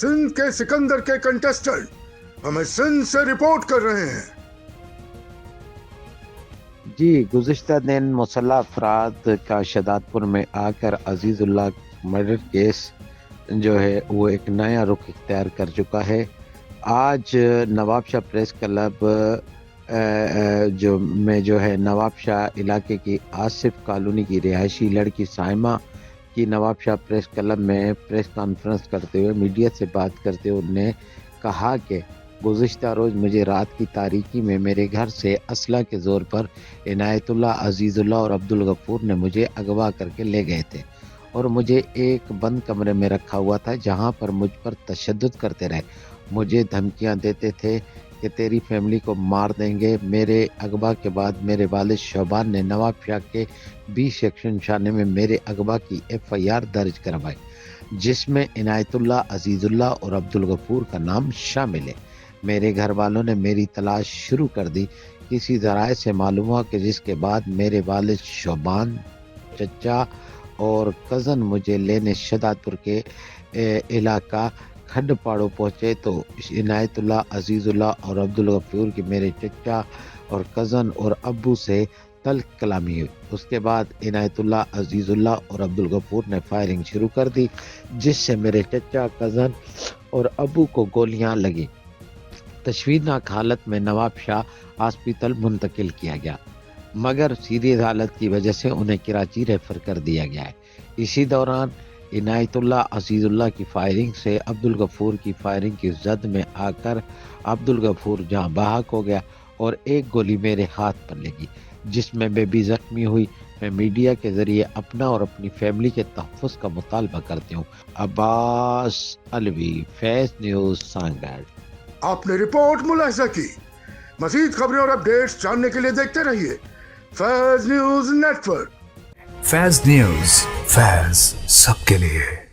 سندھ کے سکندر کے کنٹسٹنٹ ہمیں سندھ سے رپورٹ کر رہے ہیں۔ جی، گزشتہ دن مسلح افراد کا شہداد پور میں آ کر عزیز اللہ مرڈر کیس جو ہے وہ ایک نیا رخ اختیار کر چکا ہے۔ آج نواب شاہ پریس کلب جو ہے نواب شاہ علاقے کی آصف کالونی کی رہائشی لڑکی سائمہ کی نواب شاہ پریس کلب میں پریس کانفرنس کرتے ہوئے میڈیا سے بات کرتے ہوئے انہوں نے کہا کہ گزشتہ روز مجھے رات کی تاریکی میں میرے گھر سے اسلحہ کے زور پر عنایت اللہ، عزیز اللہ اور عبدالغفور نے مجھے اغوا کر کے لے گئے تھے اور مجھے ایک بند کمرے میں رکھا ہوا تھا جہاں پر مجھ پر تشدد کرتے رہے، مجھے دھمکیاں دیتے تھے کہ تیری فیملی کو مار دیں گے۔ میرے اغوا کے بعد میرے والد شعبان نے نواب شاہ کے 20 سیکشن شانے میں میرے اغوا کی FIR درج کروائی جس میں عنایت اللہ، عزیز اللہ اور عبدالغفور کا نام شامل ہے۔ میرے گھر والوں نے میری تلاش شروع کر دی۔ کسی ذرائع سے معلوم ہوا کہ جس کے بعد میرے والد شعبان، چچا اور کزن مجھے لینے شہداد پور کے علاقہ کھڈ پاڑو پہنچے تو عنایت اللہ، عزیز اللہ اور عبدالغفور کی میرے چچا اور کزن اور ابو سے تلخ کلامی ہوئی۔ اس کے بعد عنایت اللہ، عزیز اللہ اور عبدالغفور نے فائرنگ شروع کر دی جس سے میرے چچا، کزن اور ابو کو گولیاں لگیں۔ تشویشناک حالت میں نواب شاہ ہاسپٹل منتقل کیا گیا مگر سیریس حالت کی وجہ سے انہیں کراچی ریفر کر دیا گیا ہے۔ اسی دوران عنایت اللہ، عزیز اللہ کی فائرنگ سے عبدالغفور کی فائرنگ کی زد میں آ کر عبدالغفور جہاں بحق ہو گیا اور ایک گولی میرے ہاتھ پر لگی جس میں میں بھی زخمی ہوئی۔ میں میڈیا کے ذریعے اپنا اور اپنی فیملی کے تحفظ کا مطالبہ کرتی ہوں۔ عباس علوی، فیض نیوز، سانگڑ۔ آپ نے رپورٹ ملاحظہ کی۔ مزید خبریں اور اپڈیٹس جاننے کے لیے دیکھتے رہیے فیض نیوز نیٹ ورک۔ فیض نیوز، فیض سب کے لیے۔